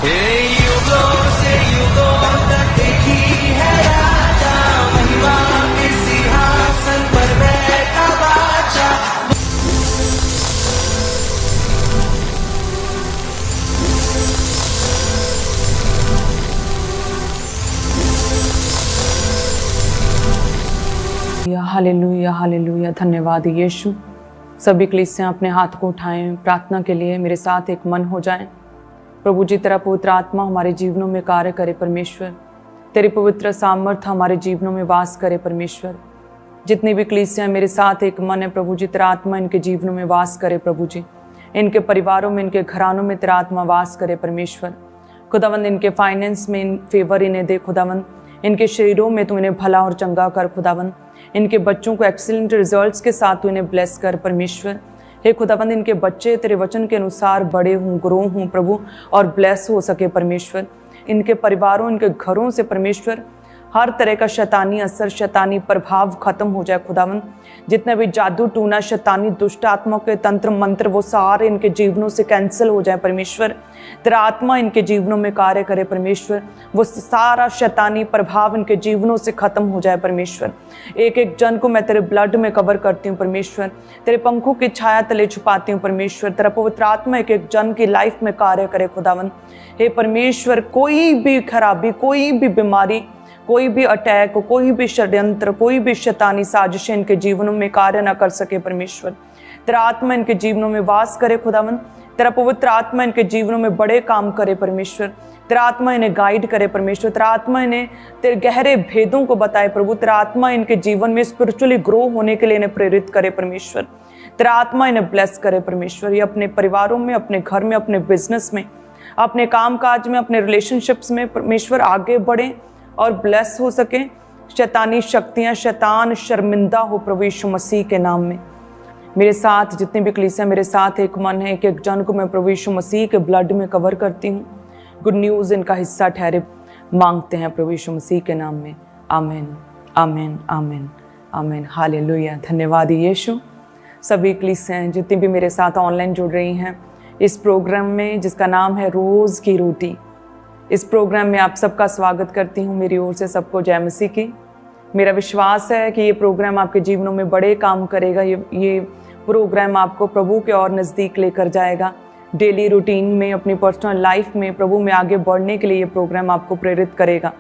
युगों से युगों तक एक ही है राजा, महिमा के सिंहासन पर बैठा बादशाह। Hallelujah hallelujah. धन्यवाद यीशु। सभी कलीसियां अपने हाथ को उठाएं, प्रार्थना के लिए मेरे साथ एक मन हो जाएं। प्रभु जी, तेरा पवित्र आत्मा हमारे जीवनों में कार्य करे परमेश्वर। तेरी पवित्र सामर्थ हमारे जीवनों में वास करे परमेश्वर। जितनी भी कलीसियां मेरे साथ एक मन है प्रभु जी, तेरा आत्मा इनके जीवनों में वास करे प्रभु जी। इनके परिवारों में, इनके घरानों में तेरा आत्मा वास करे परमेश्वर। खुदावंद इनके फाइनेंस में इन फेवर इन्हें दे खुदावंद। इनके शरीरों में तू इन्हें भला और चंगा कर खुदावंद। इनके बच्चों को एक्सीलेंट रिजल्ट्स के साथ तू इन्हें ब्लेस कर परमेश्वर। हे खुदावंद, इनके बच्चे तेरे वचन के अनुसार बड़े हों, ग्रो हों प्रभु, और ब्लेस हो सके परमेश्वर। इनके परिवारों, इनके घरों से परमेश्वर हर तरह का शैतानी असर, शैतानी प्रभाव खत्म हो जाए खुदावंद। जितने भी जादू टूना, शैतानी दुष्ट आत्मा के तंत्र मंत्र, वो सारे इनके जीवनों से कैंसिल हो जाए परमेश्वर। तेरा आत्मा इनके जीवनों में कार्य करे परमेश्वर। वो सारा शैतानी प्रभाव इनके जीवनों से खत्म हो जाए परमेश्वर। एक एक जन को मैं तेरे ब्लड में कवर करती हूँ परमेश्वर। तेरे पंखों की छाया तले छुपाती हूँ परमेश्वर। तेरा पवित्र आत्मा एक एक जन की लाइफ में कार्य करे खुदावंद। हे परमेश्वर, कोई भी खराबी, कोई भी बीमारी, कोई भी अटैक, कोई भी षड्यंत्र, कोई भी शैतानी साजिशें इनके जीवनों में कार्य न कर सके परमेश्वर। तेरा आत्मा इनके जीवनों में वास करे खुदावंद। तेरा पवित्र आत्मा इनके जीवनों में बड़े काम करे परमेश्वर। तेरा आत्मा इन्हें गाइड करे परमेश्वर। तेरा आत्मा इन्हें तेरे गहरे भेदों को बताए प्रभु। तेरा आत्मा इनके जीवन में स्पिरिचुअली ग्रो होने के लिए इन्हें प्रेरित करे परमेश्वर। तेरा आत्मा इन्हें ब्लेस करे परमेश्वर। ये अपने परिवारों में, अपने घर में, अपने बिजनेस में, अपने काम काज में, अपने रिलेशनशिप्स में परमेश्वर आगे बढ़े और ब्लेस हो सके। शैतानी शक्तियां, शैतान शर्मिंदा हो प्रभु यीशु मसीह के नाम में। मेरे साथ जितने भी कलीसियां मेरे साथ एक मन है, एक एक जन को मैं प्रभु यीशु मसीह के ब्लड में कवर करती हूँ। गुड न्यूज़ इनका हिस्सा ठहरे मांगते हैं प्रभु यीशु मसीह के नाम में। आमीन आमीन आमीन आमीन। हालेलुया। धन्यवाद यीशु। सभी कलीसियां जितनी भी मेरे साथ ऑनलाइन जुड़ रही हैं इस प्रोग्राम में, जिसका नाम है रोज़ की रोटी, इस प्रोग्राम में आप सबका स्वागत करती हूँ। मेरी ओर से सबको जय मसीह की। मेरा विश्वास है कि ये प्रोग्राम आपके जीवनों में बड़े काम करेगा। ये प्रोग्राम आपको प्रभु के और नज़दीक लेकर जाएगा। डेली रूटीन में, अपनी पर्सनल लाइफ में प्रभु में आगे बढ़ने के लिए ये प्रोग्राम आपको प्रेरित करेगा।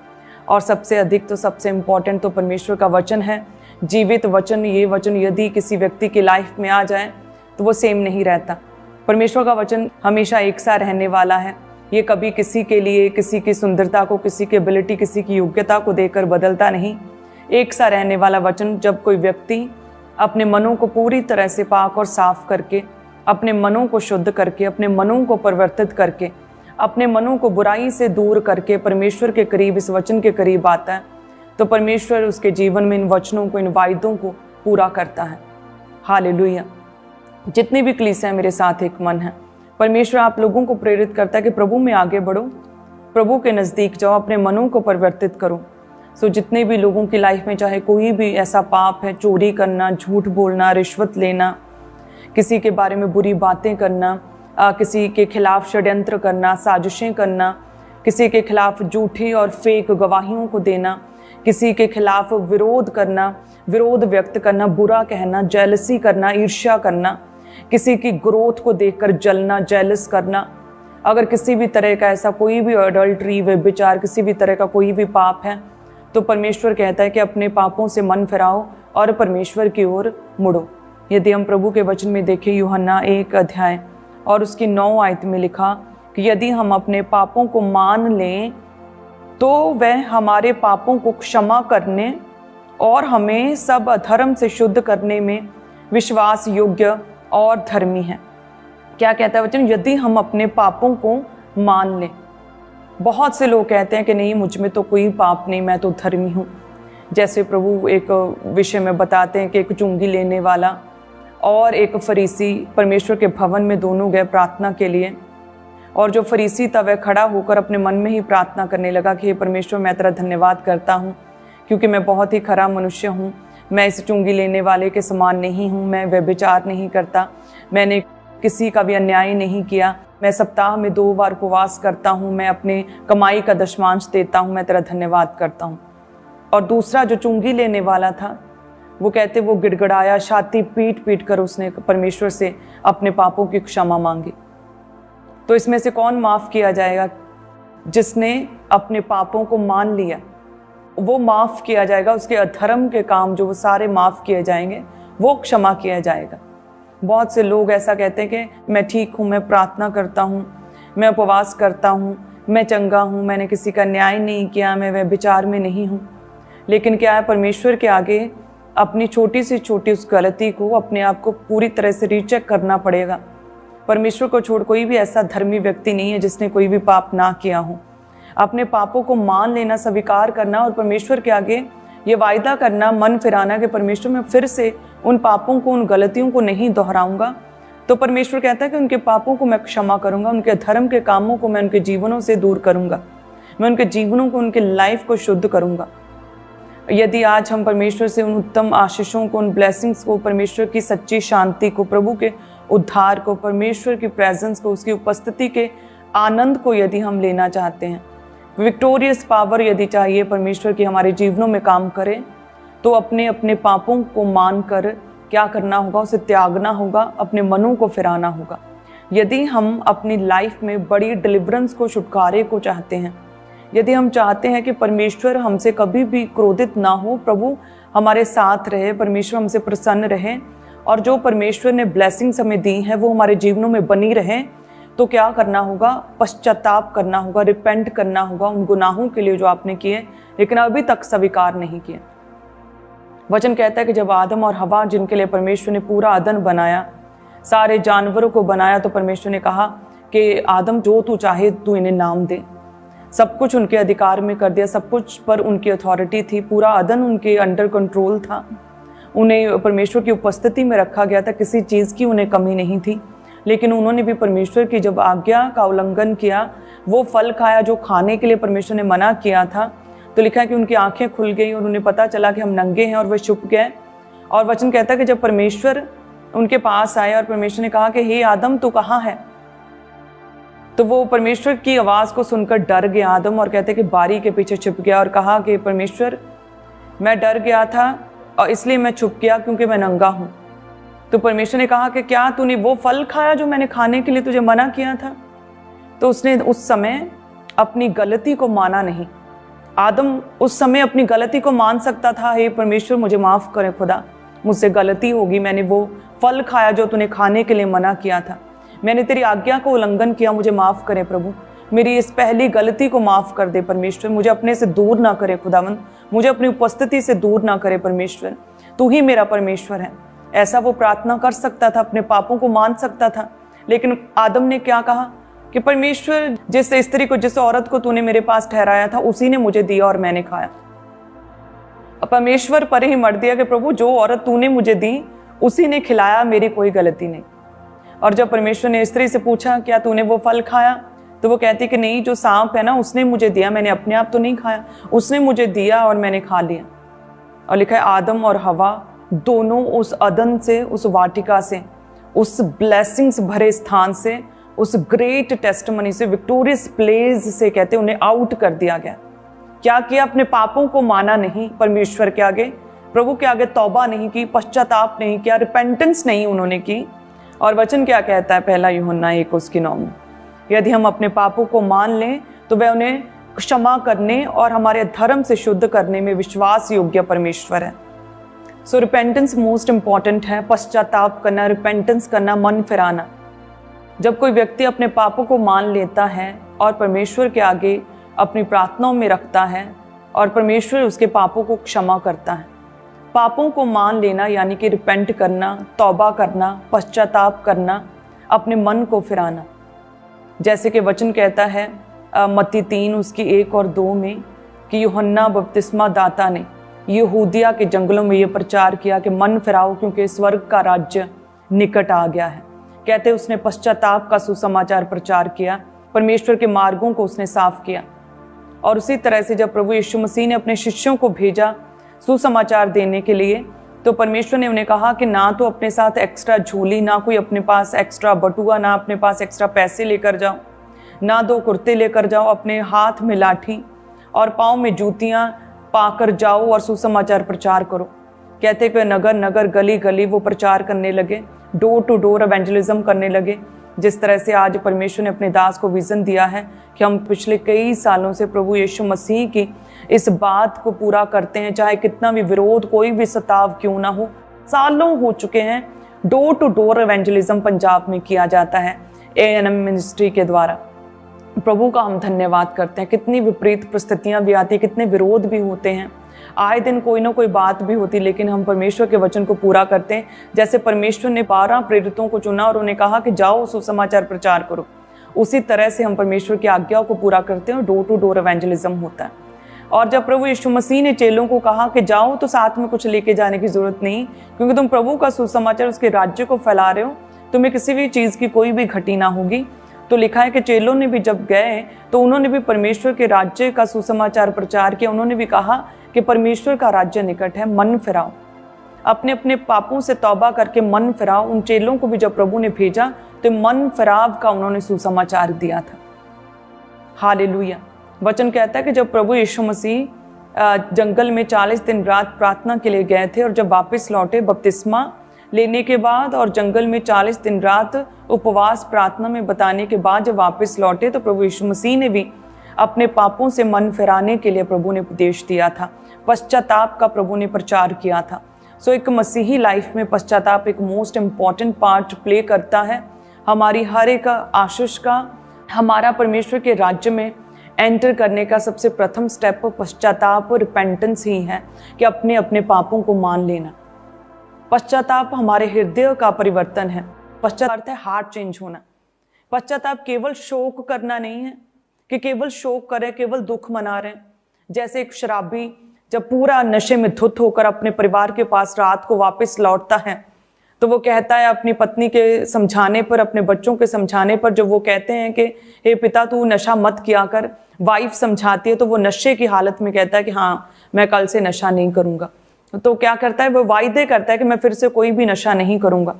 और सबसे अधिक तो, सबसे इम्पॉर्टेंट तो परमेश्वर का वचन है, जीवित वचन। ये वचन यदि किसी व्यक्ति की लाइफ में आ जाए तो वो सेम नहीं रहता। परमेश्वर का वचन हमेशा एक सा रहने वाला है। ये कभी किसी के लिए, किसी की सुंदरता को, किसी की एबिलिटी, किसी की योग्यता को देकर बदलता नहीं। एक सा रहने वाला वचन, जब कोई व्यक्ति अपने मनों को पूरी तरह से पाक और साफ करके, अपने मनों को शुद्ध करके, अपने मनों को परिवर्तित करके, अपने मनों को बुराई से दूर करके परमेश्वर के करीब, इस वचन के करीब आता है, तो परमेश्वर उसके जीवन में इन वचनों को, इन वायदों को पूरा करता है। हालेलुया। जितनी भी कलीसियां मेरे साथ एक मन है, परमेश्वर आप लोगों को प्रेरित करता है कि प्रभु में आगे बढ़ो, प्रभु के नज़दीक जाओ, अपने मनों को परिवर्तित करो। सो जितने भी लोगों की लाइफ में चाहे कोई भी ऐसा पाप है, चोरी करना, झूठ बोलना, रिश्वत लेना, किसी के बारे में बुरी बातें करना, किसी के खिलाफ षड्यंत्र करना, साजिशें करना, किसी के खिलाफ झूठी और फेक गवाहियों को देना, किसी के खिलाफ विरोध करना, विरोध व्यक्त करना, बुरा कहना, जेलसी करना, ईर्ष्या करना, किसी की ग्रोथ को देखकर जलना, जेलस करना, अगर किसी भी तरह का ऐसा कोई भी अडल्ट्री, व्यभिचार, किसी भी तरह का कोई भी पाप है, तो परमेश्वर कहता है कि अपने पापों से मन फिराओ और परमेश्वर की ओर मुड़ो। यदि हम प्रभु के वचन में देखें, यूहन्ना 1 अध्याय और उसकी 9 आयत में लिखा कि यदि हम अपने पापों को मान लें तो वह हमारे पापों को क्षमा करने और हमें सब अधर्म से शुद्ध करने में विश्वास योग्य और धर्मी है। क्या कहता है वचन? यदि हम अपने पापों को मान लें। बहुत से लोग कहते हैं कि नहीं, मुझ में तो कोई पाप नहीं, मैं तो धर्मी हूँ। जैसे प्रभु एक विषय में बताते हैं कि एक चुंगी लेने वाला और एक फरीसी परमेश्वर के भवन में दोनों गए प्रार्थना के लिए, और जो फरीसी था वह खड़ा होकर अपने मन में ही प्रार्थना करने लगा कि हे परमेश्वर, मैं तेरा धन्यवाद करता हूँ क्योंकि मैं बहुत ही खराब मनुष्य हूँ। मैं इस चुंगी लेने वाले के समान नहीं हूँ, मैं व्यभिचार नहीं करता, मैंने किसी का भी अन्याय नहीं किया, मैं सप्ताह में 2 बार उपवास करता हूँ, मैं अपने कमाई का दशमांश देता हूँ, मैं तेरा धन्यवाद करता हूँ। और दूसरा जो चुंगी लेने वाला था, वो कहते वो गिड़गिड़ाया, छाती पीट पीट कर उसने परमेश्वर से अपने पापों की क्षमा मांगी। तो इसमें से कौन माफ़ किया जाएगा? जिसने अपने पापों को मान लिया, वो माफ़ किया जाएगा। उसके अधर्म के काम जो वो सारे माफ़ किए जाएंगे, वो क्षमा किया जाएगा। बहुत से लोग ऐसा कहते हैं कि मैं ठीक हूँ, मैं प्रार्थना करता हूँ, मैं उपवास करता हूँ, मैं चंगा हूँ, मैंने किसी का न्याय नहीं किया, मैं व्यभिचार में नहीं हूँ। लेकिन क्या है, परमेश्वर के आगे अपनी छोटी से छोटी उस गलती को, अपने आप को पूरी तरह से रीचेक करना पड़ेगा। परमेश्वर को छोड़ कोई भी ऐसा धर्मी व्यक्ति नहीं है जिसने कोई भी पाप ना किया हो। अपने पापों को मान लेना, स्वीकार करना और परमेश्वर के आगे ये वायदा करना, मन फिराना कि परमेश्वर मैं फिर से उन पापों को, उन गलतियों को नहीं दोहराऊंगा। तो परमेश्वर कहता है कि उनके पापों को मैं क्षमा करूंगा, उनके धर्म के कामों को मैं उनके जीवनों से दूर करूंगा, मैं उनके जीवनों को, उनके लाइफ को शुद्ध करूंगा। यदि आज हम परमेश्वर से उन उत्तम आशीषों को, उन ब्लेसिंग्स को, परमेश्वर की सच्ची शांति को, प्रभु के उद्धार को, परमेश्वर की प्रेजेंस को, उसकी उपस्थिति के आनंद को यदि हम लेना चाहते हैं, विक्टोरियस पावर यदि चाहिए परमेश्वर की हमारे जीवनों में काम करे, तो अपने अपने पापों को मानकर क्या करना होगा? उसे त्यागना होगा, अपने मनों को फिराना होगा। यदि हम अपनी लाइफ में बड़ी डिलीवरेंस को, छुटकारे को चाहते हैं, यदि हम चाहते हैं कि परमेश्वर हमसे कभी भी क्रोधित ना हो, प्रभु हमारे साथ रहे, परमेश्वर हमसे प्रसन्न रहे और जो परमेश्वर ने ब्लेसिंग्स हमें दी हैं वो हमारे जीवनों में बनी रहे, तो क्या करना होगा? पश्चाताप करना होगा, रिपेंट करना होगा उन गुनाहों के लिए जो आपने किए लेकिन अभी तक स्वीकार नहीं किए। वचन कहता है कि जब आदम और हवा, जिनके लिए परमेश्वर ने पूरा अदन बनाया, सारे जानवरों को बनाया, तो परमेश्वर ने कहा कि आदम जो तू चाहे तू इन्हें नाम दे। सब कुछ उनके अधिकार में कर दिया, सब कुछ पर उनकी अथॉरिटी थी, पूरा अदन उनके अंडर कंट्रोल था, उन्हें परमेश्वर की उपस्थिति में रखा गया था, किसी चीज़ की उन्हें कमी नहीं थी। लेकिन उन्होंने भी परमेश्वर की जब आज्ञा का उल्लंघन किया, वो फल खाया जो खाने के लिए परमेश्वर ने मना किया था, तो लिखा है कि उनकी आंखें खुल गई और उन्हें पता चला कि हम नंगे हैं और वे छुप गए। और वचन कहता है कि जब परमेश्वर उनके पास आए और परमेश्वर ने कहा कि हे आदम तू कहाँ है, तो वो परमेश्वर की आवाज़ को सुनकर डर गया आदम, और कहते कि बारी के पीछे छुप गया और कहा कि परमेश्वर मैं डर गया था और इसलिए मैं छुप गया क्योंकि मैं नंगा हूँ। तो परमेश्वर ने कहा कि क्या तूने वो फल खाया जो मैंने खाने के लिए तुझे मना किया था? तो उसने उस समय अपनी गलती को माना नहीं। आदम उस समय अपनी गलती को मान सकता था, हे परमेश्वर मुझे माफ़ करे खुदा, मुझसे गलती होगी, मैंने वो फल खाया जो तूने खाने के लिए मना किया था, मैंने तेरी आज्ञा को उल्लंघन किया, मुझे माफ़ करे प्रभु, मेरी इस पहली गलती को माफ़ कर दे परमेश्वर, मुझे अपने से दूर ना करे खुदावंद, मुझे अपनी उपस्थिति से दूर ना करे परमेश्वर, तू ही मेरा परमेश्वर है। ऐसा वो प्रार्थना कर सकता था, अपने पापों को मान सकता था। लेकिन आदम ने क्या कहा कि परमेश्वर जिस स्त्री को, जिस औरत को तूने मेरे पास ठहराया था, उसी ने मुझे दिया और मैंने खाया। परमेश्वर पर ही मर दिया कि प्रभु जो औरत तूने मुझे दी उसी ने खिलाया, मेरी कोई गलती नहीं। और जब परमेश्वर ने स्त्री से पूछा क्या तूने वो फल खाया, तो वो कहती कि नहीं, जो सांप है ना उसने मुझे दिया, मैंने अपने आप तो नहीं खाया, उसने मुझे दिया और मैंने खा लिया। और लिखा है आदम और हवा दोनों उस अदन से, उस वाटिका से, उस ब्लेसिंग्स भरे स्थान से, उस ग्रेट टेस्टमनी से, विक्टोरियस प्लेस से कहते उन्हें आउट कर दिया गया। क्या किया? अपने पापों को माना नहीं, परमेश्वर के आगे, प्रभु के आगे तौबा नहीं की, पश्चाताप नहीं किया, रिपेंटेंस नहीं उन्होंने की। और वचन क्या कहता है? पहला यूहन्ना 1:9 में, यदि हम अपने पापों को मान लें तो वह उन्हें क्षमा करने और हमारे धर्म से शुद्ध करने में विश्वास योग्य परमेश्वर है। सो रिपेंटेंस मोस्ट इंपॉर्टेंट है, पश्चाताप करना, रिपेंटेंस करना, मन फिराना। जब कोई व्यक्ति अपने पापों को मान लेता है और परमेश्वर के आगे अपनी प्रार्थनाओं में रखता है और परमेश्वर उसके पापों को क्षमा करता है। पापों को मान लेना यानी कि रिपेंट करना, तौबा करना, पश्चाताप करना, अपने मन को फिराना। जैसे कि वचन कहता है मत्ती 3:1-2 में कि यूहन्ना बपतिस्मा दाता ने यहूदिया के जंगलों में ये प्रचार किया कि मन फिराओ क्योंकि स्वर्ग का राज्य निकट आ गया है। कहते उसने पश्चाताप का सुसमाचार प्रचार किया, परमेश्वर के मार्गों को उसने साफ किया। और उसी तरह से जब प्रभु यीशु मसीह ने अपने शिष्यों को भेजा सुसमाचार देने के लिए, तो परमेश्वर ने उन्हें कहा कि ना तो अपने साथ एक्स्ट्रा झोली, ना कोई अपने पास एक्स्ट्रा बटुआ, ना अपने पास एक्स्ट्रा पैसे लेकर जाओ, ना 2 कुर्ते लेकर जाओ, अपने हाथ में लाठी और पाँव में जूतियाँ पाकर जाओ और सुसमाचार प्रचार करो। कहते कि नगर नगर गली गली वो प्रचार करने लगे, डोर टू डोर एवेंजलिज्म करने लगे। जिस तरह से आज परमेश्वर ने अपने दास को विजन दिया है कि हम पिछले कई सालों से प्रभु यीशु मसीह की इस बात को पूरा करते हैं, चाहे कितना भी विरोध, कोई भी सताव क्यों ना हो। सालों हो चुके हैं, door to door evangelism Punjab में किया जाता है ANM मिनिस्ट्री के द्वारा। प्रभु का हम धन्यवाद करते हैं। कितनी विपरीत परिस्थितियां भी आती, कितने विरोध भी होते हैं, आए दिन कोई ना कोई बात भी होती, लेकिन हम परमेश्वर के वचन को पूरा करते हैं। जैसे परमेश्वर ने 12 प्रेरितों को चुना और उन्हें कहा कि जाओ सुसमाचार प्रचार करो, उसी तरह से हम परमेश्वर की आज्ञाओं को पूरा करते हैं और डोर टू डोर एवेंजलिज्म होता है। और जब प्रभु यीशु मसीह ने चेलों को कहा कि जाओ, तो साथ में कुछ लेके जाने की जरूरत नहीं, क्योंकि तुम प्रभु का सुसमाचार, उसके राज्य को फैला रहे हो, तुम्हें किसी भी चीज़ की कोई भी घटी ना होगी। तो लिखा है कि चेलों ने भी जब गए तो उन्होंने भी परमेश्वर के राज्य का सुसमाचार प्रचार किया। उन्होंने भी कहा कि परमेश्वर का राज्य निकट है, मन फिराओ, अपने अपने पापों से तौबा करके मन फिराओ। उन चेलों को भी जब प्रभु ने भेजा तो मन फिराव का उन्होंने सुसमाचार दिया था। हालेलुया। वचन कहता है कि जब प्रभु यीशु मसीह जंगल में 40 दिन रात प्रार्थना के लिए गए थे और जब वापस लौटे बपतिस्मा लेने के बाद और जंगल में 40 दिन रात उपवास प्रार्थना में बताने के बाद जब वापस लौटे, तो प्रभु यीशु मसीह ने भी अपने पापों से मन फिराने के लिए प्रभु ने उपदेश दिया था। पश्चाताप का प्रभु ने प्रचार किया था। सो एक मसीही लाइफ में पश्चाताप एक मोस्ट इम्पॉर्टेंट पार्ट प्ले करता है। हमारी हर एक आशीष का, हमारा परमेश्वर के राज्य में एंटर करने का सबसे प्रथम स्टेप पश्चाताप और रिपेंटेंस ही है कि अपने अपने पापों को मान लेना। पश्चाताप हमारे हृदय का परिवर्तन है। पश्चाताप है हार्ट चेंज होना। पश्चाताप केवल शोक करना नहीं है कि केवल शोक करें, केवल दुख मना रहे हैं। जैसे एक शराबी जब पूरा नशे में धुत होकर अपने परिवार के पास रात को वापस लौटता है, तो वो कहता है अपनी पत्नी के समझाने पर, अपने बच्चों के समझाने पर, जब वो कहते हैं कि हे पिता तू नशा मत किया कर, वाइफ समझाती है तो वो नशे की हालत में कहता है कि हाँ मैं कल से नशा नहीं करूँगा। तो क्या करता है, वो वायदे करता है कि मैं फिर से कोई भी नशा नहीं करूँगा।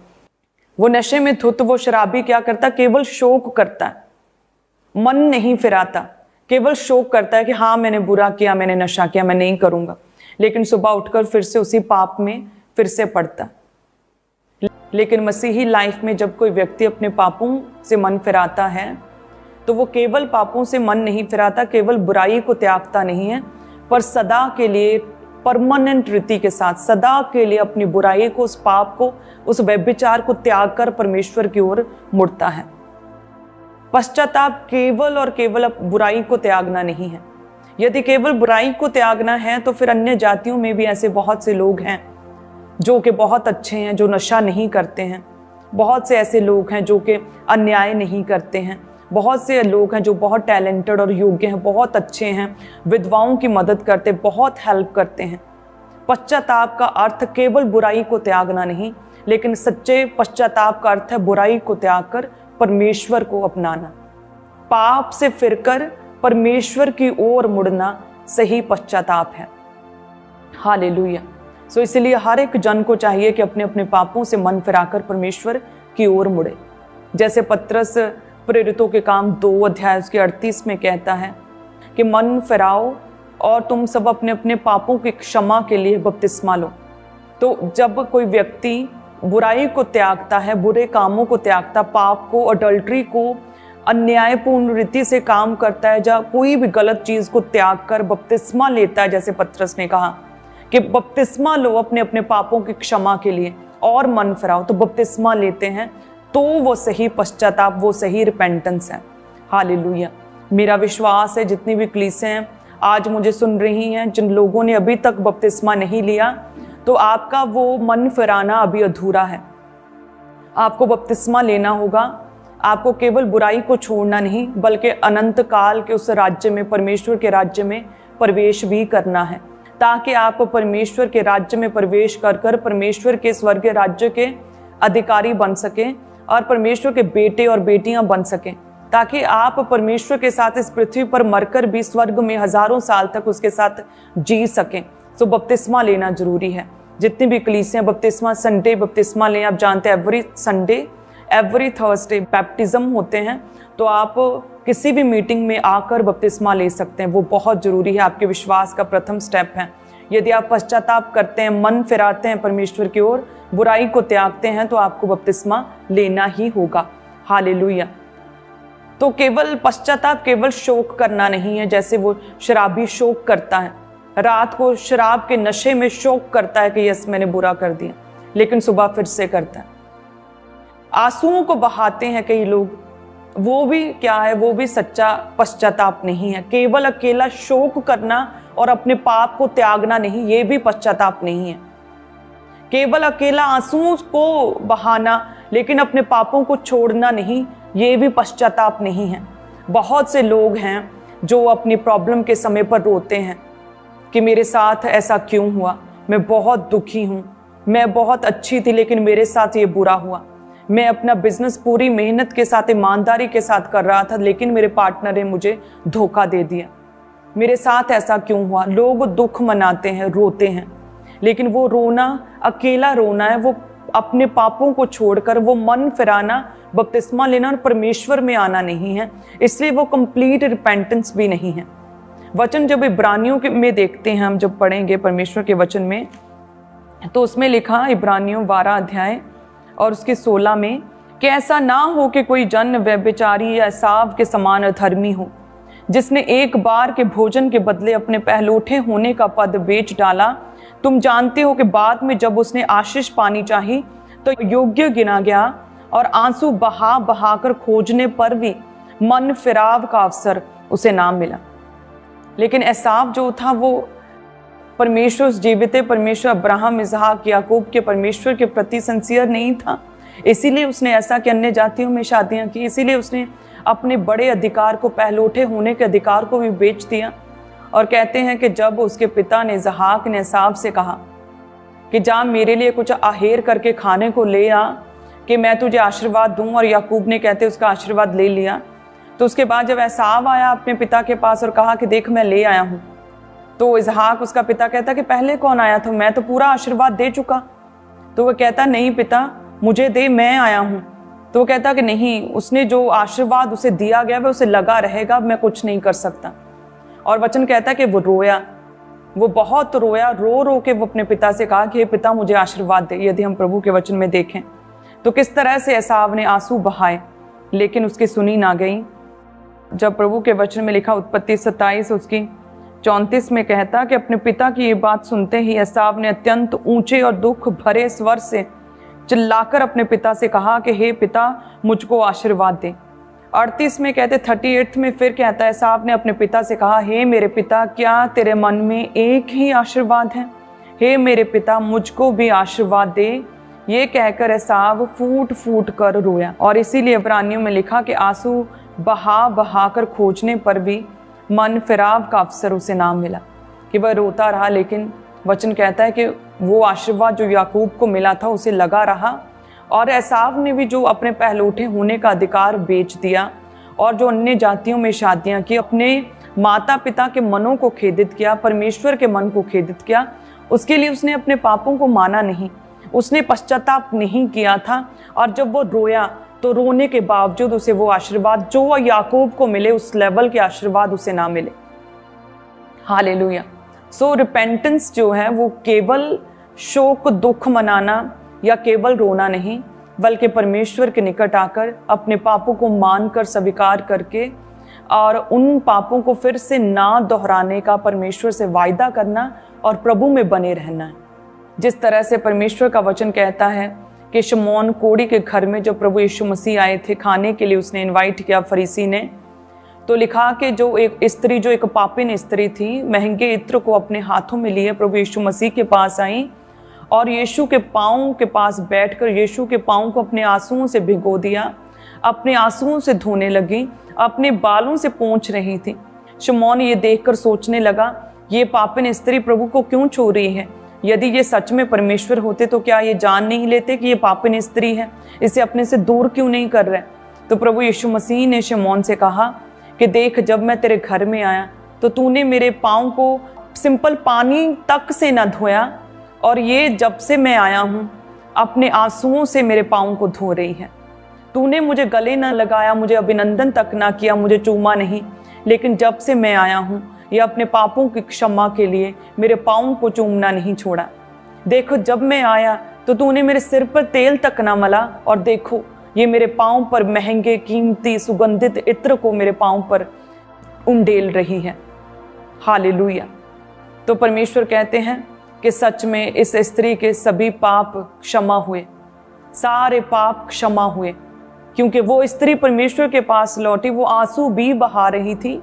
वो नशे में धुत वो शराबी क्या करता है, केवल शोक करता है, मन नहीं फिराता, केवल शोक करता है कि हाँ मैंने बुरा किया, मैंने नशा किया, मैं नहीं करूँगा। लेकिन सुबह उठकर फिर से उसी पाप में फिर से पड़ता। लेकिन मसीही लाइफ में जब कोई व्यक्ति अपने पापों से मन फिराता है, तो वो केवल पापों से मन नहीं फिराता, केवल बुराई को त्यागता नहीं है, पर सदा के लिए परमानेंट रीति के साथ सदा के लिए अपनी बुराई को, उस पाप को, उस व्यभिचार को त्याग कर परमेश्वर की ओर मुड़ता है। पश्चाताप केवल और केवल बुराई को त्यागना नहीं है। यदि केवल बुराई को त्यागना है तो फिर अन्य जातियों में भी ऐसे बहुत से लोग हैं जो कि बहुत अच्छे हैं, जो नशा नहीं करते हैं। बहुत से ऐसे लोग हैं जो कि अन्याय नहीं करते हैं। बहुत से लोग हैं जो बहुत टैलेंटेड और योग्य हैं, बहुत अच्छे हैं, विधवाओं की मदद करते, बहुत हेल्प करते हैं। पश्चाताप का अर्थ केवल बुराई को त्यागना नहीं, लेकिन सच्चे पश्चाताप का अर्थ है बुराई को त्याग कर परमेश्वर को अपनाना, पाप से फिरकर परमेश्वर की ओर मुड़ना सही पश्चाताप है। हालेलुया। सो इसलिए हर एक जन को चाहिए कि अपने अपने पापों से मन फिराकर परमेश्वर की ओर मुड़े। जैसे पत्रस प्रेरितों के काम 2 अध्याय उसके 38 में कहता है कि मन फिराओ और तुम सब अपने अपने पापों की क्षमा के लिए बपतिस्मा लो। तो जब कोई व्यक्ति बुराई को त्यागता है, बुरे कामों को त्यागता, पाप को, अडल्ट्री को, अन्यायपूर्ण रीति से काम करता है, या कोई भी गलत चीज को त्याग कर बपतिस्मा लेता है, जैसे पत्रस ने कहा कि बपतिस्मा लो अपने अपने पापों की क्षमा के लिए और मन फिराओ, तो बपतिस्मा लेते हैं, तो वो सही पश्चाताप, वो सही रिपेंटेंस है। हालेलुया। मेरा विश्वास है जितनी भी कलीसियां हैं आज मुझे सुन रही हैं, जिन लोगों ने अभी तक बपतिस्मा नहीं लिया, तो आपका वो मन फिराना अभी अधूरा है। आपको बपतिस्मा लेना होगा। आपको केवल बुराई को छोड़ना नहीं, बल्कि अनंत काल के उस राज्य में, परमेश्वर के राज्य में प्रवेश भी करना है, ताकि आप परमेश्वर के राज्य में प्रवेश कर कर परमेश्वर के स्वर्गीय राज्य के अधिकारी बन सकें और परमेश्वर के बेटे और बेटियां बन सकें, ताकि आप परमेश्वर के साथ इस पृथ्वी पर मरकर भी स्वर्ग में हजारों साल तक उसके साथ जी सकें। सो बपतिस्मा लेना जरूरी है। जितनी भी कलीसियां बपतिस्मा संडे बपतिस्मा लें, आप जानते हैं every Sunday every Thursday baptism होते हैं, तो आप किसी भी मीटिंग में आकर बपतिस्मा ले सकते हैं। वो बहुत ज़रूरी है, आपके विश्वास का प्रथम स्टेप है। यदि आप पश्चाताप करते हैं, मन फिराते हैं परमेश्वर की ओर, बुराई को त्यागते हैं, तो आपको बपतिस्मा लेना ही होगा। हालेलुया। तो केवल पश्चाताप केवल शोक करना नहीं है, जैसे वो शराबी शोक करता है, रात को शराब के नशे में शोक करता है कि यस मैंने बुरा कर दिया, लेकिन सुबह फिर से करता है। आंसुओं को बहाते हैं कई लोग, वो भी क्या है, वो भी सच्चा पश्चाताप नहीं है। केवल अकेला शोक करना और अपने पाप को त्यागना नहीं, ये भी पश्चाताप नहीं है। केवल अकेला आंसुओं को बहाना लेकिन अपने पापों को छोड़ना नहीं, ये भी पश्चाताप नहीं है। बहुत से लोग हैं जो अपनी प्रॉब्लम के समय पर रोते हैं कि मेरे साथ ऐसा क्यों हुआ, मैं बहुत दुखी हूँ, मैं बहुत अच्छी थी लेकिन मेरे साथ ये बुरा हुआ, मैं अपना बिजनेस पूरी मेहनत के साथ ईमानदारी के साथ कर रहा था लेकिन मेरे पार्टनर ने मुझे धोखा दे दिया, मेरे साथ ऐसा क्यों हुआ। लोग दुख मनाते हैं, रोते हैं, लेकिन वो रोना अकेला रोना है, वो अपने पापों को छोड़कर वो मन फिराना, बपतिस्मा लेना और परमेश्वर में आना नहीं है, इसलिए वो कंप्लीट रिपेंटेंस भी नहीं है। वचन जब इब्रानियों में देखते हैं, हम जब पढ़ेंगे परमेश्वर के वचन में, तो उसमें लिखा इब्रानियों 12 अध्याय और उसके 16 में कि ऐसा ना हो कि कोई जन व्यभिचारी या एसाव के समान अधर्मी हो, जिसने एक बार के भोजन के बदले अपने पहलौठे होने का पद बेच डाला। तुम जानते हो कि बाद में जब उसने आशीष पानी चाही तो योग्य गिना गया और आंसू बहा बहाकर खोजने पर भी मन फिराव का अवसर उसे ना मिला। लेकिन एसाव जो था वो परमेश्वर जीवित परमेश्वर अब्राहम इसहाक याकूब के परमेश्वर के प्रति सिंसियर नहीं था, इसीलिए उसने ऐसा कि अन्य जातियों में शादियां की, इसीलिए उसने अपने बड़े अधिकार को, पहलौठे होने के अधिकार को भी बेच दिया। और कहते हैं कि जब उसके पिता ने इसहाक ने एसाव से कहा कि जा मेरे लिए कुछ आहेर करके खाने को ले आ कि मैं तुझे आशीर्वाद दूं, और याकूब ने कहते उसका आशीर्वाद ले लिया। तो उसके बाद जब एसाव आया अपने पिता के पास और कहा कि देख मैं ले आया हूं, तो इसहाक उसका पिता कहता कि पहले कौन आया था, मैं तो पूरा आशीर्वाद दे चुका। तो वह कहता नहीं पिता मुझे दे, मैं आया हूं। तो वो कहता कि नहीं, उसने जो आशीर्वाद उसे दिया गया वह उसे लगा रहेगा, मैं कुछ नहीं कर सकता। और वचन कहता कि वो रोया, वो बहुत रोया, रो रो के वो अपने पिता से कहा कि हे पिता मुझे आशीर्वाद दे। यदि हम प्रभु के वचन में देखें तो किस तरह से एसाव ने आंसू बहाए लेकिन उसकी सुनी ना गई। जब प्रभु के वचन में लिखा उत्पत्ति 27 उसकी 34 में कहता कि अपने पिता की ये बात सुनते ही एसाव ने अत्यंत ऊंचे और दुख भरे स्वर से चिल्लाकर अपने पिता से कहा कि हे पिता मुझको आशीर्वाद दे। 38 में कहते 38 में फिर कहता है एसाव ने अपने पिता से कहा हे मेरे पिता क्या तेरे मन में एक ही आशीर्वाद है, हे मेरे पिता मुझको भी आशीर्वाद दे। ये कहकर एसाव फूट फूट कर रोया। और इसीलिए इब्रानियों में लिखा कि आंसू बहा बहा कर खोजने पर भी मन फिराव का अवसर उसे ना मिला, कि वह रोता रहा, लेकिन वचन कहता है कि वो आशीर्वाद जो याकूब को मिला था उसे लगा रहा। और एसाव ने भी जो अपने पहलौठे होने का अधिकार बेच दिया और जो अन्य जातियों में शादियां की, अपने माता पिता के मनों को खेदित किया, परमेश्वर के मन को खेदित किया, उसके लिए उसने अपने पापों को माना नहीं, उसने पश्चाताप नहीं किया था। और जब वो रोया तो रोने के बावजूद उसे वो आशीर्वाद जो याकूब को मिले उस लेवल के आशीर्वाद उसे ना मिले। हालेलुया। सो रिपेंटेंस जो है वो केवल शोक दुख मनाना या केवल रोना नहीं, बल्कि परमेश्वर के निकट आकर अपने पापों को मानकर स्वीकार करके और उन पापों को फिर से ना दोहराने का परमेश्वर से वायदा करना और प्रभु में बने रहना है। जिस तरह से परमेश्वर का वचन कहता है कि शमौन कोढ़ी के घर में जब प्रभु यीशु मसीह आए थे खाने के लिए, उसने इनवाइट किया फरीसी ने, तो लिखा कि जो एक स्त्री, जो एक पापिन स्त्री थी, महंगे इत्र को अपने हाथों में लिए प्रभु यीशु मसीह के पास आई और यीशु के पाँव के पास बैठकर यीशु के पाँव को अपने आंसुओं से भिगो दिया, अपने आंसुओं से धोने लगी, अपने बालों से पोंछ रही थी। शमौन ये देखकर सोचने लगा ये पापिन स्त्री प्रभु को क्यों छू रही है, यदि ये सच में परमेश्वर होते तो क्या ये जान नहीं लेते कि ये पापिन स्त्री है, इसे अपने से दूर क्यों नहीं कर रहे। तो प्रभु यीशु मसीह ने शमौन से कहा कि देख जब मैं तेरे घर में आया तो तूने मेरे पाँव को सिंपल पानी तक से न धोया और ये जब से मैं आया हूँ अपने आंसुओं से मेरे पाँव को धो रही है। तूने मुझे गले न लगाया, मुझे अभिनंदन तक ना किया, मुझे चूमा नहीं, लेकिन जब से मैं आया हूँ ये अपने पापों की क्षमा के लिए मेरे पाँव को चूमना नहीं छोड़ा। देखो जब मैं आया तो तूने मेरे सिर पर तेल तक ना मला, और देखो ये मेरे पाँव पर महंगे कीमती सुगंधित इत्र को मेरे पाँव पर उंडेल रही है। हालेलुया। तो परमेश्वर कहते हैं कि सच में इस स्त्री के सभी पाप क्षमा हुए, सारे पाप क्षमा हुए, क्योंकि वो स्त्री परमेश्वर के पास लौटी, वो आंसू भी बहा रही थी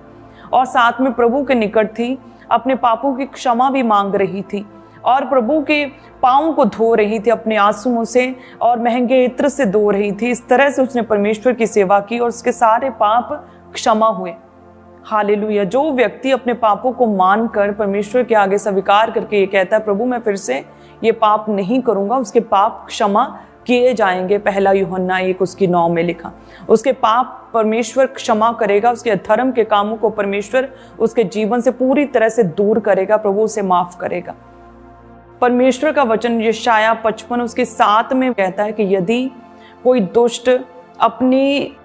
और साथ में प्रभु के निकट थी, अपने पापों की क्षमा भी मांग रही थी और प्रभु के पाँव को धो रही थी अपने आंसुओं से और महंगे इत्र से धो रही थी। इस तरह से उसने परमेश्वर की सेवा की और उसके सारे पाप क्षमा हुए। हालेलुया। जो व्यक्ति अपने पापों को मानकर परमेश्वर के आगे स्वीकार करके ये कहता है प्रभु मैं फिर से ये पाप नहीं करूंगा, उसके पाप क्षमा किए जाएंगे। पहला यूहन्ना 1:9 में लिखा, उसके पाप परमेश्वर क्षमा करेगा, उसके अधर्म के कामों को परमेश्वर उसके जीवन से पूरी तरह से दूर करेगा, प्रभु उसे माफ करेगा। परमेश्वर का वचन यशाया 55:7 में कहता है कि यदि कोई दुष्ट अपनी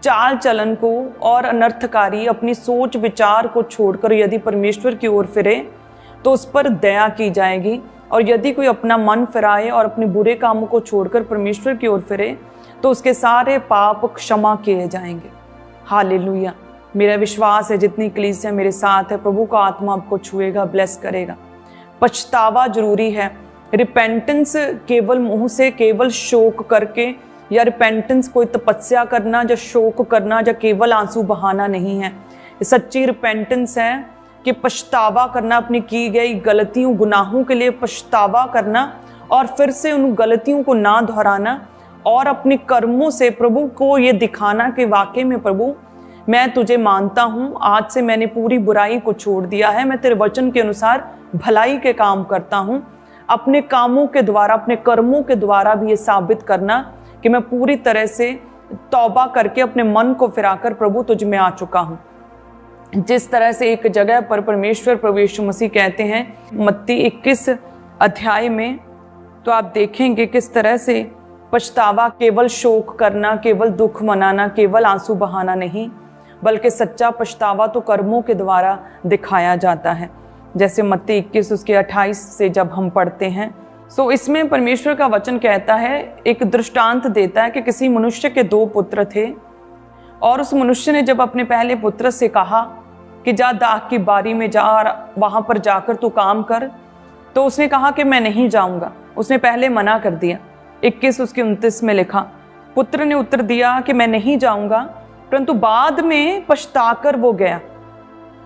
चाल चलन को और अनर्थकारी अपनी सोच विचार को छोड़कर यदि परमेश्वर की ओर फिरे तो उस पर दया की जाएगी, और यदि कोई अपना मन फिराए और अपने बुरे कामों को छोड़कर परमेश्वर की ओर फिरे तो उसके सारे पाप क्षमा किए जाएंगे। हालेलुया। मेरा विश्वास है जितनी कलीसिया मेरे साथ है, प्रभु का आत्मा आपको छुएगा, ब्लेस करेगा। पछतावा जरूरी है। रिपेंटेंस केवल मुंह से केवल शोक करके या रिपेंटेंस कोई तपस्या करना या शोक करना या केवल आंसू बहाना नहीं है। सच्ची रिपेंटेंस है कि पछतावा करना, अपनी की गई गलतियों गुनाहों के लिए पछतावा करना और फिर से उन गलतियों को ना दोहराना और अपने कर्मों से प्रभु को ये दिखाना कि वाकई में प्रभु मैं तुझे मानता हूँ, आज से मैंने पूरी बुराई को छोड़ दिया है, मैं तेरे वचन के अनुसार भलाई के काम करता हूँ। अपने कामों के द्वारा, अपने कर्मों के द्वारा भी ये साबित करना कि मैं पूरी तरह से तौबा करके अपने मन को फिराकर प्रभु तुझ में आ चुका हूँ। जिस तरह से एक जगह पर परमेश्वर प्रभु यीशु मसीह कहते हैं मत्ती 21 अध्याय में, तो आप देखेंगे किस तरह से पछतावा केवल शोक करना, केवल दुख मनाना, केवल आंसू बहाना नहीं, बल्कि सच्चा पछतावा तो कर्मों के द्वारा दिखाया जाता है। जैसे मत्ती 21 उसके 28 से जब हम पढ़ते हैं, सो इसमें परमेश्वर का वचन कहता है, एक दृष्टांत देता है कि किसी मनुष्य के 2 पुत्र थे और उस मनुष्य ने जब अपने पहले पुत्र से कहा कि जा दाख की बारी में जा और वहाँ पर जाकर तू काम कर, तो उसने कहा कि मैं नहीं जाऊँगा। उसने पहले मना कर दिया। 21 उसके 29 में लिखा, पुत्र ने उत्तर दिया कि मैं नहीं जाऊँगा, परंतु बाद में पछताकर वो गया।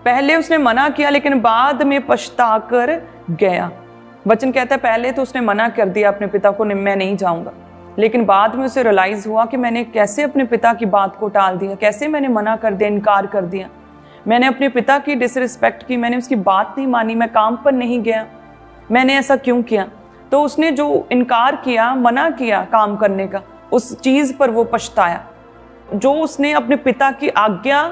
पहले उसने मना किया लेकिन बाद में पछताकर गया। वचन कहता है पहले तो उसने मना कर दिया अपने पिता को, मैं नहीं जाऊँगा, लेकिन बाद में उसे रियलाइज़ हुआ कि मैंने कैसे अपने पिता की बात को टाल दिया, कैसे मैंने मना कर दिया, इनकार कर दिया, मैंने अपने पिता की डिसरिस्पेक्ट की, मैंने उसकी बात नहीं मानी, मैं काम पर नहीं गया, मैंने ऐसा क्यों किया। तो उसने जो इनकार किया, मना किया काम करने का, उस चीज़ पर वो पछताया। जो उसने अपने पिता की आज्ञा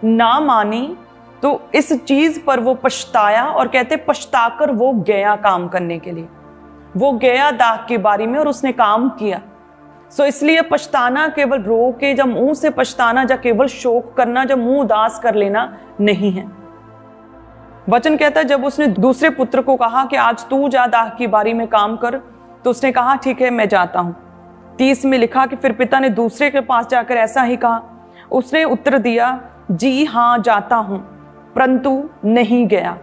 ना मानी तो इस चीज़ पर वो पछताया, और कहते पछताकर वो गया काम करने के लिए। वो गया दाख की बारी में और उसने काम किया। सो इसलिए पछताना केवल रो के जब मुंह से पछताना, या केवल शोक करना, जब मुंह उदास कर लेना नहीं है। वचन कहता है जब उसने दूसरे पुत्र को कहा कि आज तू जा दाख की बारी में काम कर, तो उसने कहा ठीक है मैं जाता हूँ। 30 में लिखा कि फिर पिता ने दूसरे के पास जाकर ऐसा ही कहा। उसने उत्तर दिया जी हाँ जाता हूँ, परंतु नहीं गया।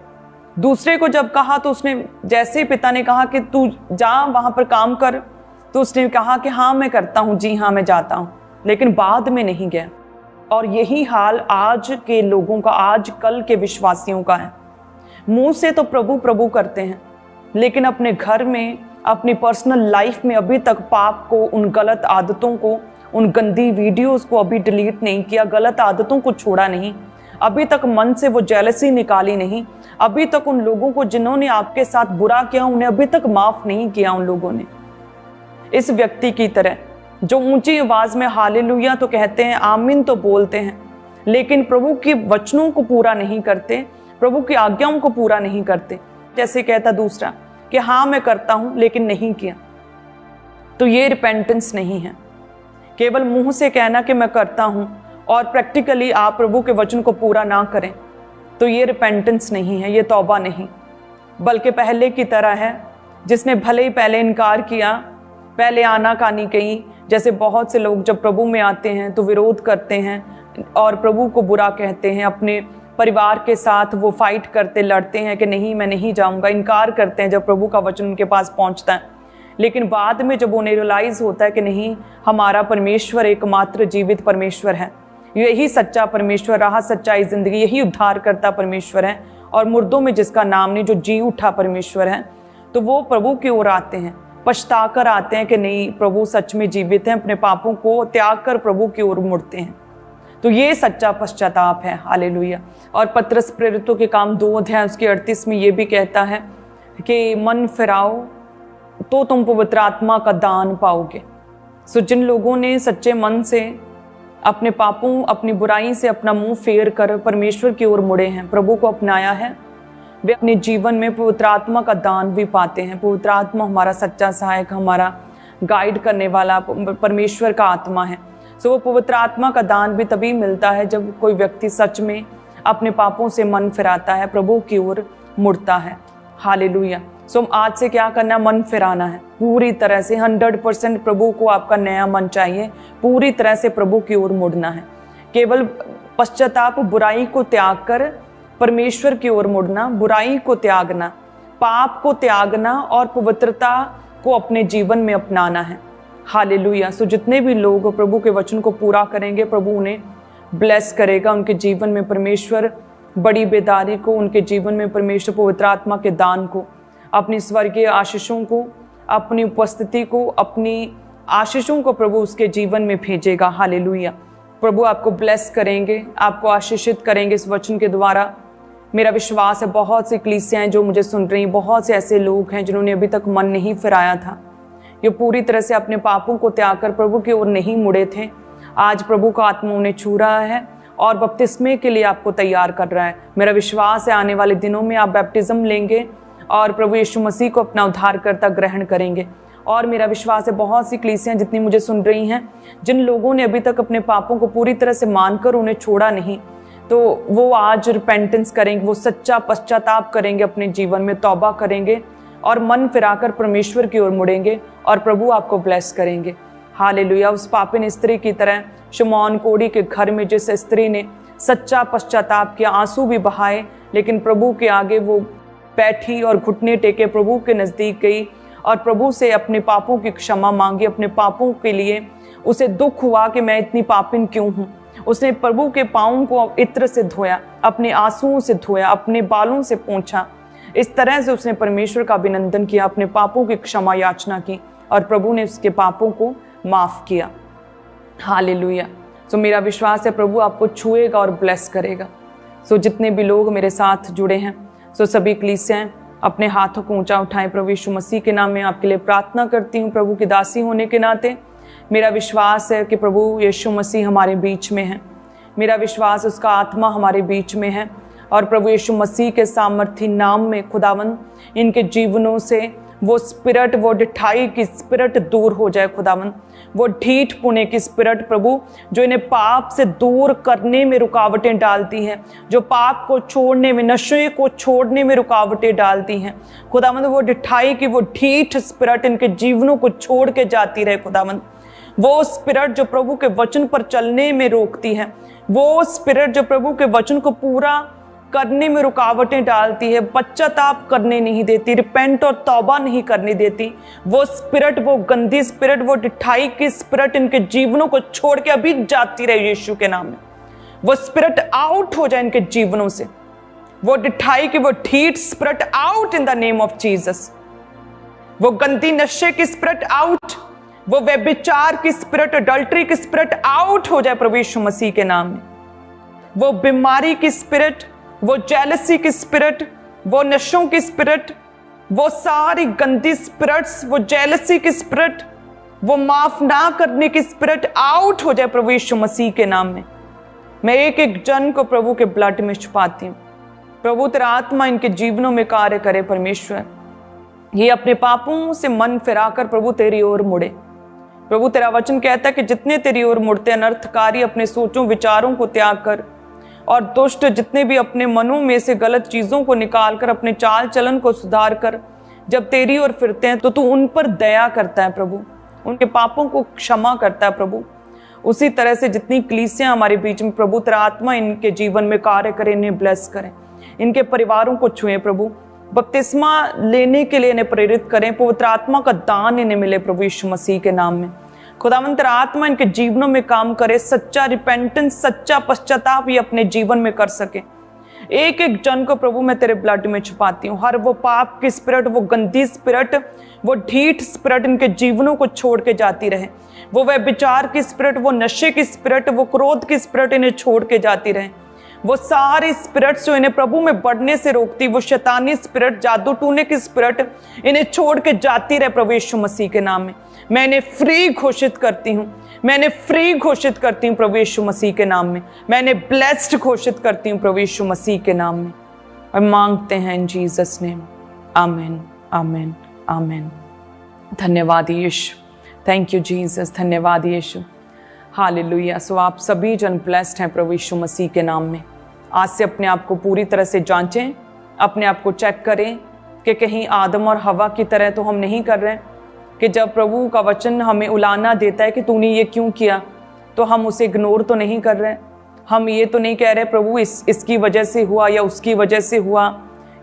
दूसरे को जब कहा तो उसने, जैसे ही पिता ने कहा कि तू जा वहाँ पर काम कर, तो उसने कहा कि हाँ मैं करता हूँ, जी हाँ मैं जाता हूँ, लेकिन बाद में नहीं गया। और यही हाल आज के लोगों का, आज कल के विश्वासियों का है। मुंह से तो प्रभु प्रभु करते हैं, लेकिन अपने घर में, अपनी पर्सनल लाइफ में अभी तक पाप को, उन गलत आदतों को, उन गंदी वीडियोस को अभी डिलीट नहीं किया, गलत आदतों को छोड़ा नहीं, अभी तक मन से वो जेलसी निकाली नहीं, अभी तक उन लोगों को जिन्होंने आपके साथ बुरा किया उन्हें अभी तक माफ नहीं किया उन लोगों ने। इस व्यक्ति की तरह जो ऊंची आवाज में हालेलुया तो कहते हैं, आमीन तो बोलते हैं, लेकिन प्रभु के वचनों को पूरा नहीं करते, प्रभु की आज्ञाओं को पूरा नहीं करते। जैसे कहता दूसरा कि हाँ मैं करता हूं लेकिन नहीं किया, तो ये रिपेंटेंस नहीं है। केवल मुंह से कहना कि मैं करता हूं और प्रैक्टिकली आप प्रभु के वचन को पूरा ना करें, तो ये रिपेंटेंस नहीं है, ये तौबा नहीं, बल्कि पहले की तरह है जिसने भले ही पहले इनकार किया, पहले आनाकानी कही। जैसे बहुत से लोग जब प्रभु में आते हैं तो विरोध करते हैं और प्रभु को बुरा कहते हैं, अपने परिवार के साथ वो फाइट करते लड़ते हैं कि नहीं मैं नहीं जाऊंगा, इनकार करते हैं जब प्रभु का वचन उनके पास पहुंचता है। लेकिन बाद में जब उन्हें रियलाइज होता है कि नहीं, हमारा परमेश्वर एकमात्र जीवित परमेश्वर है, यही सच्चा परमेश्वर रहा, सच्चाई जिंदगी, यही उद्धार करता परमेश्वर है और मुर्दों में जिसका नाम नहीं, जो जी उठा परमेश्वर है, तो वो प्रभु की ओर आते हैं, पछता कर आते हैं कि नहीं प्रभु सच में जीवित हैं, अपने पापों को त्याग कर प्रभु की ओर मुड़ते हैं। तो ये सच्चा पश्चाताप है। हालेलुया। और पत्रस प्रेरितों के काम 2 अध्याय उसके 38 में ये भी कहता है कि मन फिराओ तो तुम पवित्र आत्मा का दान पाओगे। सो जिन लोगों ने सच्चे मन से अपने पापों, अपनी बुराई से अपना मुंह फेर कर परमेश्वर की ओर मुड़े हैं, प्रभु को अपनाया है, वे अपने जीवन में पवित्र आत्मा का दान भी पाते हैं। पवित्र आत्मा हमारा सच्चा सहायक, हमारा गाइड करने वाला परमेश्वर का आत्मा है। सो वो पवित्र आत्मा का दान भी तभी मिलता है जब कोई व्यक्ति सच में अपने पापों से मन फिराता है, प्रभु की ओर मुड़ता है। हालेलुया। सो आज से क्या करना, मन फिराना है पूरी तरह से, 100% प्रभु को आपका नया मन चाहिए, पूरी तरह से प्रभु की ओर मुड़ना है। केवल पश्चाताप, बुराई को त्याग कर परमेश्वर की ओर मुड़ना, बुराई को त्यागना, पाप को त्यागना और पवित्रता को अपने जीवन में अपनाना है। हालेलुया। सो जितने भी लोग प्रभु के वचन को पूरा करेंगे, प्रभु उन्हें ब्लेस करेगा, उनके जीवन में परमेश्वर बड़ी बेदारी को, उनके जीवन में परमेश्वर पवित्र आत्मा के दान को, अपनी स्वर्गीय आशीषों को, अपनी उपस्थिति को, अपनी आशीषों को प्रभु उसके जीवन में भेजेगा। हालेलुया। प्रभु आपको ब्लेस करेंगे, आपको आशीषित करेंगे इस वचन के द्वारा। मेरा विश्वास है बहुत सी कलीसियाएं जो मुझे सुन रही, बहुत से ऐसे लोग हैं जिन्होंने अभी तक मन नहीं फिराया था, ये पूरी तरह से अपने पापों को त्याग कर प्रभु की ओर नहीं मुड़े थे। आज प्रभु का आत्मा उन्हें छू रहा है और बपतिस्मे के लिए आपको तैयार कर रहा है। मेरा विश्वास है आने वाले दिनों में आप बैप्टिज्म लेंगे और प्रभु यीशु मसीह को अपना उद्धारकर्ता ग्रहण करेंगे। और मेरा विश्वास है बहुत सी कलीसियां जितनी मुझे सुन रही हैं, जिन लोगों ने अभी तक अपने पापों को पूरी तरह से मानकर उन्हें छोड़ा नहीं, तो वो आज रिपेंटेंस करेंगे, वो सच्चा पश्चाताप करेंगे, अपने जीवन में तौबा करेंगे और मन फिराकर परमेश्वर की ओर मुड़ेंगे और प्रभु आपको ब्लेस करेंगे। हालेलुया। उस पापिन स्त्री की तरह शमौन कोढ़ी के घर में जिस स्त्री ने सच्चा पश्चाताप किया, आंसू भी बहाए, लेकिन प्रभु के आगे वो बैठी और घुटने टेके प्रभु के नज़दीक गई और प्रभु से अपने पापों की क्षमा मांगी। अपने पापों के लिए उसे दुख हुआ कि मैं इतनी पापिन क्यों हूँ। उसने प्रभु के पाँवों को इत्र से धोया, अपने आंसुओं से धोया, अपने बालों से पोंछा। इस तरह से उसने परमेश्वर का अभिनंदन किया, अपने पापों की क्षमा याचना की और प्रभु ने उसके पापों को माफ किया। हालेलुया। सो मेरा विश्वास है प्रभु आपको छुएगा और ब्लेस करेगा। सो जितने भी लोग मेरे साथ जुड़े हैं, सो सभी कलीसियां अपने हाथों को ऊंचा उठाएं। प्रभु यीशु मसीह के नाम में आपके लिए प्रार्थना करती हूँ। प्रभु की दासी होने के नाते मेरा विश्वास है कि प्रभु यीशु मसीह हमारे बीच में है, मेरा विश्वास उसका आत्मा हमारे बीच में है और प्रभु यीशु मसीह के सामर्थी नाम में खुदावन इनके जीवनों से वो स्पिरिट, वो डिठाई की स्पिरिट दूर हो जाए खुदावन, वो ढीठ पुणे की स्पिरिट प्रभु जो इन्हें पाप से दूर करने में रुकावटें डालती हैं, जो पाप को छोड़ने में, नशे को छोड़ने में रुकावटें डालती हैं खुदावन, वो डिठाई की वो ढीठ स्पिरिट इनके जीवनों को छोड़ के जाती रहे खुदावन। वो स्पिरिट जो प्रभु के वचन पर चलने में रोकती है, वो स्पिरिट जो प्रभु के वचन को पूरा करने में रुकावटें डालती है, पश्चाताप करने नहीं देती, रिपेंट और तौबा नहीं करने देती, वो स्पिरिट, वो गंदी स्पिरिट, वो डिठाई की स्पिरिट इनके जीवनों को छोड़ के अभी जाती रहे यीशु के नाम में। वो स्पिरिट आउट हो जाए इनके जीवनों से, वो डिठाई की वो ढीठ spirit out in the name of Jesus. वो गंदी नशे की स्पिरिट आउट, वो व्यभिचार की स्पिरिट, अडल्ट्री की स्पिरिट आउट हो जाए प्रभु यीशु मसीह के नाम में। वो बीमारी की स्पिरिट, वो जेलसी की स्पिरिट, वो नशों की स्पिरिट, वो सारी गंदी स्पिरिट्स, वो जेलसी की स्पिरिट, वो माफ ना करने की स्पिरिट आउट हो जाए प्रभु यीशु मसीह के नाम में। मैं एक एक जन को प्रभु के ब्लड में छुपाती हूँ। प्रभु तेरा आत्मा इनके जीवनों में कार्य करे परमेश्वर। ये अपने पापों से मन फिराकर प्रभु तेरी ओर मुड़े। प्रभु तेरा वचन कहता है कि जितने तेरी ओर मुड़ते अनर्थकारी अपने सोचों विचारों को त्याग कर, और दुष्ट जितने भी अपने मनों में से गलत चीजों को निकाल कर अपने चाल चलन को सुधार कर जब तेरी ओर फिरते हैं तो तू उन पर दया करता है प्रभु, उनके पापों को क्षमा करता है प्रभु। उसी तरह से जितनी कलीसियां हमारे बीच में प्रभु तेरा आत्मा इनके जीवन में कार्य करे, इन्हें ब्लेस करें, इनके परिवारों को छुए प्रभु, बपतिस्मा लेने के लिए इन्हें प्रेरित करें, पवित्र आत्मा का दान इन्हें मिले प्रभु यीशु मसीह के नाम में। खुदावंत तेरा आत्मा इनके जीवनों में काम करे, सच्चा रिपेंटेंस, सच्चा पश्चाताप ये अपने जीवन में कर सके। एक एक जन को प्रभु मैं तेरे ब्लड में छुपाती हूँ। हर वो पाप की स्पिरिट, वो गंदी स्पिरिट, वो ढीठ स्पिरिट इनके जीवनों को छोड़ के जाती रहे। वो वह विचार की स्पिरिट, वो नशे की स्पिरिट, वो क्रोध की स्पिरिट इन्हें छोड़ के जाती रहे। वो सारी स्पिरिट्स जो इन्हें प्रभु में बढ़ने से रोकती, वो शैतानी स्पिरिट, जादू टूने की स्पिरिट इन्हें छोड़ के जाती रहे प्रभु यीशु मसीह के नाम में। मैं इन्हें फ्री घोषित करती हूँ, मैंने फ्री घोषित करती हूँ प्रभु यीशु मसीह के नाम में। मैंने ब्लेस्ड घोषित करती हूँ प्रभु यीशु मसीह के नाम में। और मांगते हैं इन जीसस नेम, आमीन, आमीन, आमीन। धन्यवाद यीशु, थैंक यू जीसस, धन्यवाद यीशु, हालेलुया। सो आप सभी जन ब्लेस्ड हैं प्रभु यीशु मसीह के नाम में। आज से अपने आप को पूरी तरह से जांचें, अपने आप को चेक करें कि कहीं आदम और हवा की तरह तो हम नहीं कर रहे कि जब प्रभु का वचन हमें उलाना देता है कि तूने ये क्यों किया तो हम उसे इग्नोर तो नहीं कर रहे। हम ये तो नहीं कह रहे प्रभु इसकी वजह से हुआ या उसकी वजह से हुआ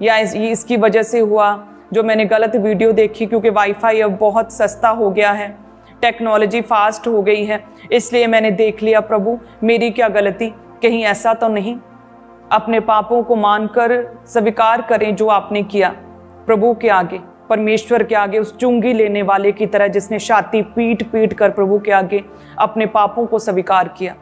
या इसकी वजह से हुआ जो मैंने गलत वीडियो देखी, क्योंकि वाईफाई अब बहुत सस्ता हो गया है, टेक्नोलॉजी फास्ट हो गई है, इसलिए मैंने देख लिया। प्रभु मेरी क्या गलती, कहीं ऐसा तो नहीं। अपने पापों को मानकर स्वीकार करें जो आपने किया प्रभु के आगे, परमेश्वर के आगे, उस चुंगी लेने वाले की तरह जिसने छाती पीट पीट कर प्रभु के आगे अपने पापों को स्वीकार किया।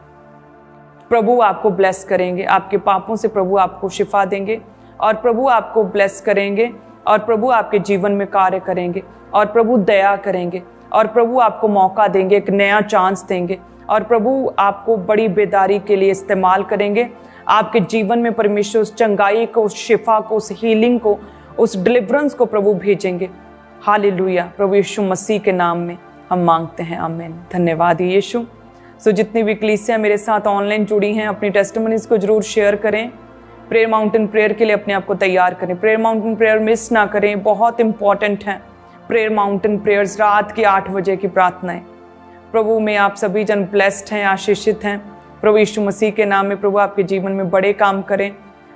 प्रभु आपको ब्लेस करेंगे, आपके पापों से प्रभु आपको शिफा देंगे और प्रभु आपको ब्लेस करेंगे और प्रभु आपके जीवन में कार्य करेंगे और प्रभु दया करेंगे और प्रभु आपको मौका देंगे, एक नया चांस देंगे और प्रभु आपको बड़ी बेदारी के लिए इस्तेमाल करेंगे। आपके जीवन में परमेश्वर उस चंगाई को, उस शिफा को, उस हीलिंग को, उस डिलीवरेंस को प्रभु भेजेंगे। हालेलुया, प्रभु यीशु मसीह के नाम में हम मांगते हैं, आमीन। धन्यवाद यीशु। सो जितनी भी कलीसियां मेरे साथ ऑनलाइन जुड़ी हैं, अपनी टेस्टिमनीज को जरूर शेयर करें। प्रेयर माउंटेन प्रेयर के लिए अपने आप को तैयार करें। प्रेयर माउंटेन प्रेयर मिस ना करें, बहुत इंपॉर्टेंट है। प्रेयर माउंटेन प्रेयर्स रात के 8 बजे की प्रार्थनाएं। प्रभु में आप सभी जन ब्लेस्ड हैं, आशीषित हैं। प्रभु यीशु मसीह के नाम में प्रभु आपके जीवन में बड़े काम करें।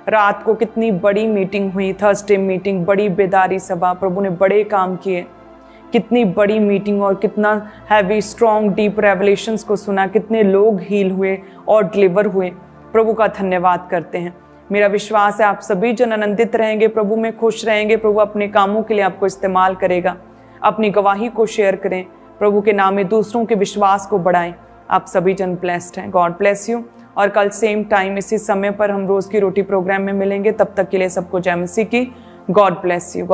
रात को कितनी बड़ी मीटिंग हुई, थर्सडे मीटिंग, बड़ी बेदारी सभा, प्रभु ने बड़े काम किए। कितनी बड़ी मीटिंग और कितना हैवी स्ट्रॉन्ग डीप रेवलेशंस को सुना, कितने लोग हील हुए और डिलीवर हुए। प्रभु का धन्यवाद करते हैं। मेरा विश्वास है आप सभी जन आनंदित रहेंगे, प्रभु में खुश रहेंगे। प्रभु अपने कामों के लिए आपको इस्तेमाल करेगा। अपनी गवाही को शेयर करें, प्रभु के नाम में दूसरों के विश्वास को बढ़ाएं। आप सभी जन ब्लेस्ड हैं। God bless you. और कल सेम टाइम इसी समय पर हम रोज की रोटी प्रोग्राम में मिलेंगे। तब तक के लिए सबको जय मसीह की। God bless you.